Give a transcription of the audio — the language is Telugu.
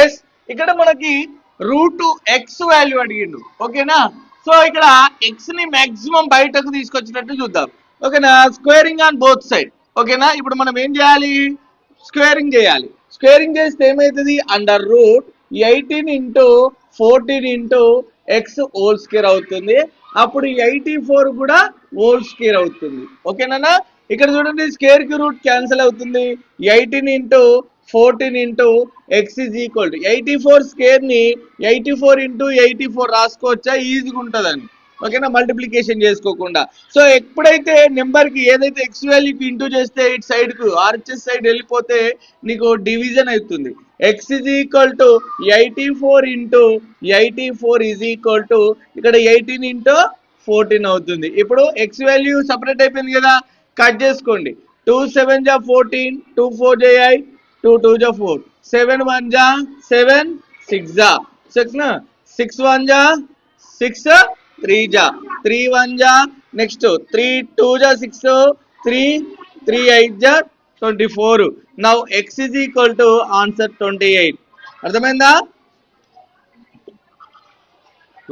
ఎస్ ఇక్కడ మనకి రూట్ ఎక్స్ వాల్యూ అడిగిండు. ఓకేనా? సో ఇక్కడ ఎక్స్ ని మాక్సిమం బయటకు తీసుకొచ్చినట్టు చూద్దాం. ఓకేనా? Squaring on both side. ఓకేనా? ఇప్పుడు మనం ఏం చేయాలి? స్క్వేరింగ్ చేయాలి. స్క్వేరింగ్ చేస్తే ఏమవుతుంది? Under root 18 into 14 into X whole square అవుతుంది. అప్పుడు 84 కూడా హోల్ స్క్వేర్ అవుతుంది. ఓకేనా? ఇక్కడ చూడండి, స్క్వేర్ కి రూట్ క్యాన్సిల్ అవుతుంది. 18 into 14 into X is equal to 84 square ని 84 ఇంటూ 84 రాసుకోవచ్చా? ఈజీగా ఉంటుందని. ఓకేనా? మల్టిప్లికేషన్ చేసుకోకుండా. సో ఎప్పుడైతే నెంబర్ కి ఏదైతే ఎక్స్ వాల్యూకి ఇంటూ చేస్తే ఇటు సైడ్ కు ఆర్హెచ్ఎస్ సైడ్ వెళ్ళిపోతే నీకు డివిజన్ అవుతుంది. X is equal to 84 into 84 is equal to ఇక్కడ 18 ఇంటూ 14 అవుతుంది. ఇప్పుడు ఎక్స్ వాల్యూ సపరేట్ అయిపోయింది కదా, కట్ చేసుకోండి. 2 7 జా 14, 2 4 జా 8, 2 2 జా 4, 7 1 జా 7, 6 జా 6 6 1 జా 6, 3 జా 3 1 జా, నెక్స్ట్ 3 2 జా 6, 3 3 8 జా 24. Now X is equal to answer 28. అర్థమైందా?